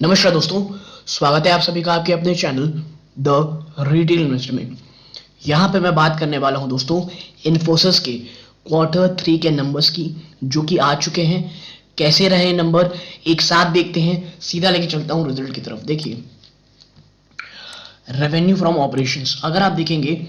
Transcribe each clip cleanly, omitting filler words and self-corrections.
नमस्कार दोस्तों, स्वागत है आप सभी का आपके अपने चैनल द रिटेल इन्वेस्टर में। यहाँ पे मैं बात करने वाला हूँ दोस्तों इन्फोसिस के Q3 के नंबर्स की, जो कि आ चुके हैं। कैसे रहे नंबर एक साथ देखते हैं। सीधा लेके चलता हूँ रिजल्ट की तरफ। देखिए, रेवेन्यू फ्रॉम ऑपरेशंस अगर आप देखेंगे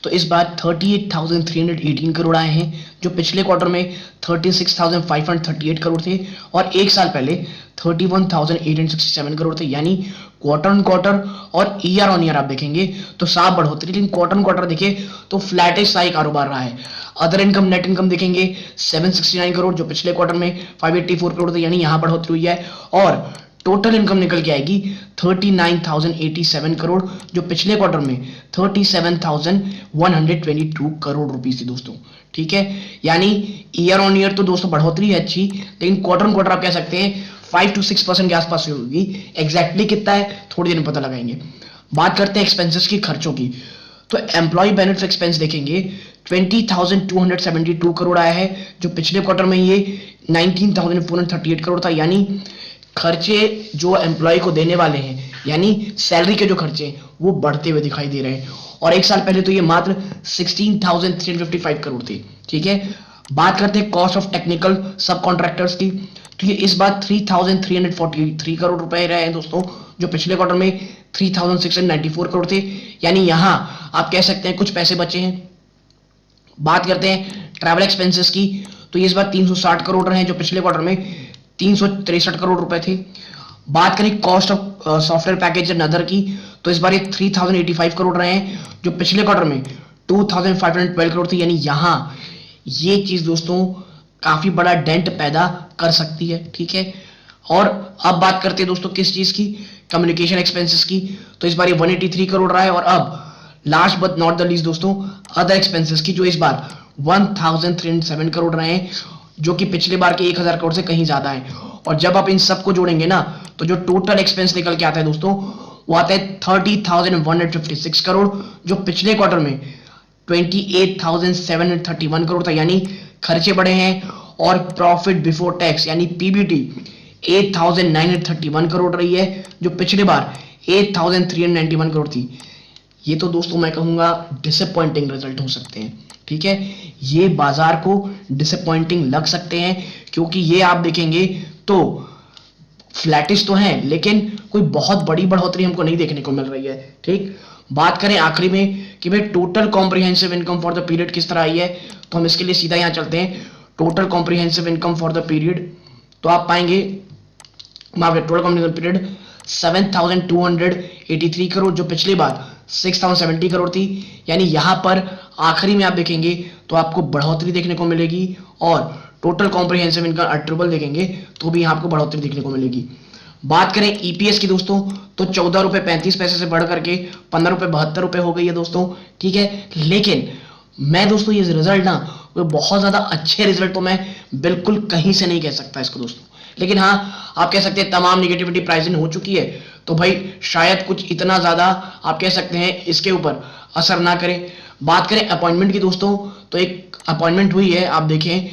तो इस बार 38,318 करोड़ आए हैं, जो पिछले क्वार्टर में 36,538 करोड़ थे और एक साल पहले 31,867 करोड़ थे। यानी क्वार्टर ऑन क्वार्टर और ईयर ऑन ईयर आप देखेंगे तो साफ बढ़ोतरी, लेकिन क्वार्टर ऑन क्वार्टर देखे तो फ्लैटिश सा ही कारोबार रहा है। अदर इनकम, नेट इनकम देखेंगे 769 करोड़, जो पिछले क्वार्टर में 584 करोड़ थे, यानी यहां बढ़ोतरी हुई है। और टोटल इनकम निकल के आएगी 39,087 करोड़, जो पिछले क्वार्टर में 37,122 करोड़ रुपीस थी दोस्तों। ठीक है, यानी ईयर ऑन ईयर तो दोस्तों बढ़ोतरी है अच्छी, लेकिन क्वार्टर ऑन क्वार्टर आप कह सकते हैं 5 to 6% के आसपास होगी। एग्जैक्टली कितना है थोड़ी देर में पता लगाएंगे। बात करते हैं एक्सपेंसेस की, खर्चों की, तो एम्प्लॉय बेनिफिट एक्सपेंस देखेंगे 20,272 करोड़ आया है, जो पिछले क्वार्टर में ये 19,438 करोड़ था। यानी खर्चे जो एम्प्लॉय को देने वाले हैं, यानी सैलरी के जो खर्चे वो बढ़ते हुए दिखाई दे रहे हैं। और एक साल पहले तो ये मात्र 16,355 करोड़ थे। ठीक है, बात करते हैं कॉस्ट ऑफ टेक्निकल सब कॉन्ट्रैक्टर्स की, तो ये इस बार 3,343 करोड़ रुपए रहे हैं दोस्तों, जो पिछले क्वार्टर में 3,694 करोड़ थे। यानी यहां आप कह सकते हैं कुछ पैसे बचे हैं। बात करते हैं ट्रैवल एक्सपेंसेस की, तो ये इस बार 360 करोड़ रहे हैं, जो पिछले क्वार्टर में 363 करोड़ रुपए थे। बात करें cost of software package and other की, तो इस बार ये 3,085 करोड़ रहे हैं, जो पिछले क्वार्टर में 2,512 करोड़ थी। यानी यहां ये चीज दोस्तों काफी बड़ा डेंट पैदा कर सकती है। ठीक है, और अब बात करते हैं दोस्तों किस चीज की, कम्युनिकेशन एक्सपेंसेस की, तो इस बार ये 183 करोड़ रहा है। और अब last but not the least दोस्तों अदर एक्सपेंसेस की, जो इस बार 1,307 करोड़ रहे हैं, जो कि पिछले बार के 1,000 करोड़ से कहीं ज्यादा है। और जब आप इन सबको जोड़ेंगे ना, तो जो टोटल एक्सपेंस निकल के आता है दोस्तों वो आता है 30,156 करोड़, जो पिछले क्वार्टर में 28,731 करोड़ था। यानी खर्चे बढ़े हैं। और प्रॉफिट बिफोर टैक्स यानी पीबीटी 8,931 करोड़ रही है, जो पिछले बार 8,391 करोड़ थी। ये तो दोस्तों मैं कहूंगा डिसअपॉइंटिंग रिजल्ट हो सकते हैं। ठीक है, ये बाजार को डिसअपॉइंटिंग लग सकते हैं, क्योंकि ये आप देखेंगे तो फ्लैटिश तो है, लेकिन कोई बहुत बड़ी बढ़ोतरी हमको नहीं देखने को मिल रही है। ठीक, बात करें आखिरी में कि भाई total comprehensive income for the period किस तरह आई है, तो हम इसके लिए सीधा यहां चलते हैं। Total comprehensive income for the period, तो आप पाएंगे टोटल कॉम्प्रिहेंसिव पीरियड 7,283 करोड़, जो पिछली बार 6,070 करोड़ थी। यानी यहां पर आखिरी में आप देखेंगे तो आपको बढ़ोतरी देखने को मिलेगी। और टोटल कॉम्प्रिहेंसिव इनकम अट्रिबल देखेंगे तो भी आपको बढ़ोतरी देखने को मिलेगी। बात करें ईपीएस की दोस्तों, तो 14 रुपए 35 पैसे से बढ़ करके 15 रुपए 72 रुपए हो गई है दोस्तों। ठीक है, लेकिन मैं दोस्तों ये रिजल्ट ना बहुत ज्यादा अच्छे रिजल्ट तो मैं बिल्कुल कहीं से नहीं कह सकता इसको दोस्तों। लेकिन हाँ, आप कह सकते हैं तमाम निगेटिविटी प्राइसिंग हो चुकी है, तो भाई शायद कुछ इतना ज्यादा आप कह सकते हैं इसके ऊपर असर ना करे। बात करें अपॉइंटमेंट की दोस्तों, तो एक अपॉइंटमेंट हुई है, आप देखें,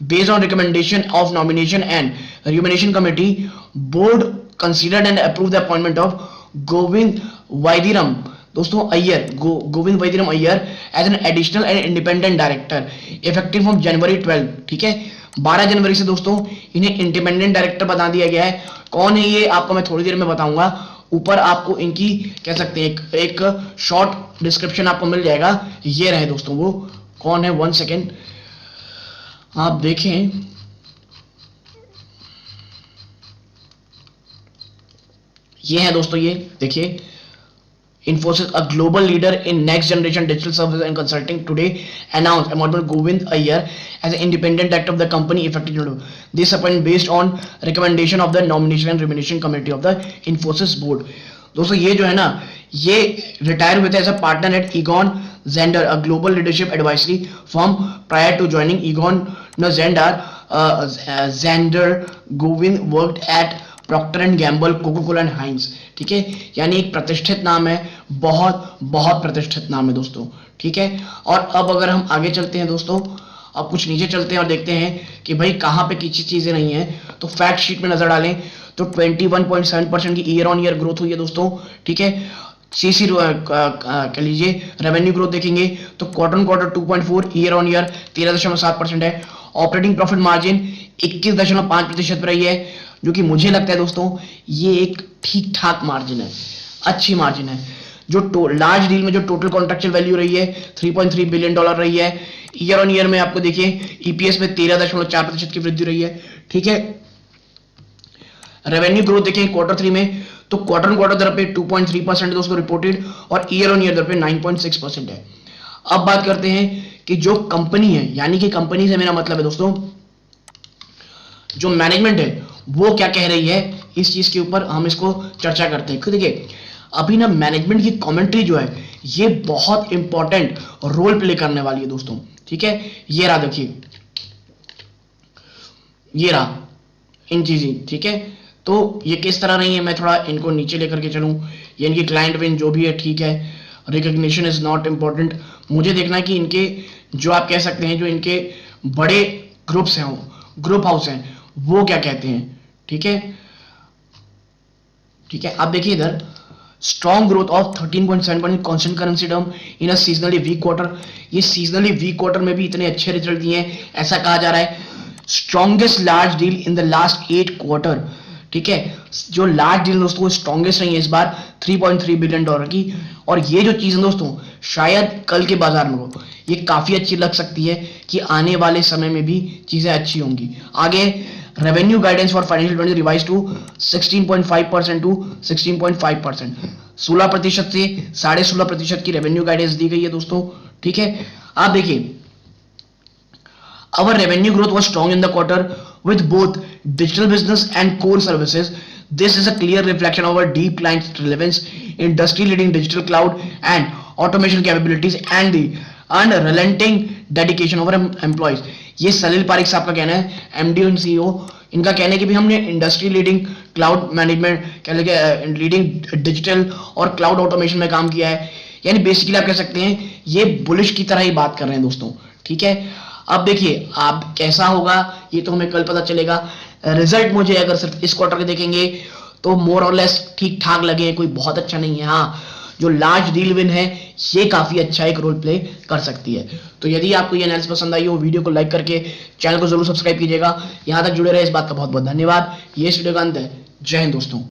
based on recommendation of nomination and remuneration committee, board considered and approve the appointment of Govind Vaidiram दोस्तों Iyer, Govind Vaidiram Iyer as an additional and independent director effective from January 12। ठीक है, 12 जनवरी से दोस्तों इन्हें इंडिपेंडेंट डायरेक्टर बता दिया गया है। कौन है ये आपको मैं थोड़ी देर में बताऊंगा। ऊपर आपको इनकी कह सकते हैं एक शॉर्ट डिस्क्रिप्शन आपको मिल जाएगा। ये रहे दोस्तों वो कौन है, 1 सेकेंड आप देखें। ये है दोस्तों, ये देखिए, Infosys, a global leader in next generation digital services and consulting, today announced appointment Govind Iyer as an independent director of the company effective. This appointment based on recommendation of the nomination and remuneration committee of the Infosys board. दोस्तों ये जो है ना, ये retire हुए थे as a partner at Egon Zehnder, a global leadership advisory firm. Prior to joining Egon Zehnder Govind worked at Procter and Gamble, Coca Cola and Heinz. ठीक है, यानी एक प्रतिष्ठित नाम है, बहुत बहुत प्रतिष्ठित नाम है दोस्तों। ठीक है, और अब अगर हम आगे चलते हैं दोस्तों, अब कुछ नीचे चलते हैं और देखते हैं कि भाई कहाँ पे किसी चीजें नहीं है, तो फैक्ट शीट में नजर डालें तो 21.7% की ईयर ऑन ईयर ग्रोथ हुई है दोस्तों, ठीक है। सीसी कह लीजिए रेवेन्यू ग्रोथ देखेंगे तो क्वार्टर 2.4, ईयर ऑन ईयर 13.7% है। ऑपरेटिंग प्रॉफिट मार्जिन 21.5% पर रही है, जो कि मुझे लगता है दोस्तों ये एक ठीक ठाक मार्जिन है, अच्छी मार्जिन है। जो लार्ज डील में जो टोटल कॉन्ट्रेक्चुअल वैल्यू रही है 3.3 बिलियन डॉलर रही है। ईयर ऑन ईयर में आपको देखिए ईपीएस में 13.4% की वृद्धि रही है, ठीक है। रेवेन्यू ग्रोथ देखें क्वार्टर 3 में तो क्वार्टर दर पे 2.3% दोस्तों रिपोर्टेड, और ईयर ऑन ईयर दर पे 9.6% है। अब बात करते हैं कि जो कंपनी है, यानी कि कंपनी से मेरा मतलब है दोस्तों जो मैनेजमेंट है वो क्या कह रही है, इस चीज के ऊपर हम इसको चर्चा करते हैं। क्योंकि देखिए अभी ना मैनेजमेंट की कमेंट्री जो है ये बहुत इंपॉर्टेंट रोल प्ले करने वाली है दोस्तों, ठीक है। ये रहा, देखिए ये रहा इन चीजें, ठीक है। तो ये किस तरह रही है, मैं थोड़ा इनको नीचे लेकर के चलूं। ये इनकी क्लाइंट विन जो भी है, ठीक है। रिकॉग्निशन इज नॉट इंपॉर्टेंट, मुझे देखना है कि इनके जो आप कह सकते हैं जो इनके बड़े ग्रुप्स हैं, ग्रुप हाउस हैं, वो क्या कहते हैं, ठीक है। ठीक है, आप देखिए इधर strong growth of 13.7% constant currency term in a seasonally weak quarter. ये सीजनली वीक क्वार्टर में भी इतने अच्छे रिजल्ट दिए हैं, ऐसा कहा जा रहा है। Strongest large deal in the last 8 quarter, ठीक है। जो लार्ज डील दोस्तों वो स्ट्रॉन्गेस्ट रही है इस बार 3.3 बिलियन डॉलर की। और ये जो चीज दोस्तों शायद कल के बाजार में हो, ये काफी अच्छी लग सकती है कि आने वाले समय में भी चीजें अच्छी होंगी। आगे revenue guidance for financial 20 revise to 16.5% to 16.5%, 16% से 16.5% की रेवेन्यू गाइडेंस दी गई है दोस्तों, ठीक है। आप देखिए our revenue growth was strong in the quarter with both digital business and core services. This is a clear reflection of our deep client relevance, industry leading digital cloud and automation capabilities and the unrelenting dedication of our employees. ये सलील पारिक साहब का कहना है, MD और CEO, इनका कहना है कि भी हमने इंडस्ट्री लीडिंग क्लाउड मैनेजमेंट कह लगे लीडिंग डिजिटल और क्लाउड ऑटोमेशन में काम किया है। यानी बेसिकली आप कह सकते हैं ये बुलिश की तरह ही बात कर रहे हैं दोस्तों, ठीक है। अब देखिए आप कैसा होगा ये तो हमें कल पता चलेगा। रिजल्ट मुझे अगर सिर्फ इस क्वार्टर के देखेंगे तो मोर और लेस ठीक ठाक लगे, कोई बहुत अच्छा नहीं है। हाँ, जो लार्ज डील विन है ये काफी अच्छा एक रोल प्ले कर सकती है। तो यदि आपको ये एनालिसिस पसंद आई हो, वीडियो को लाइक करके चैनल को जरूर सब्सक्राइब कीजिएगा। यहां तक जुड़े रहे इस बात का बहुत बहुत धन्यवाद। ये इस वीडियो का अंत है। जय हिंद दोस्तों।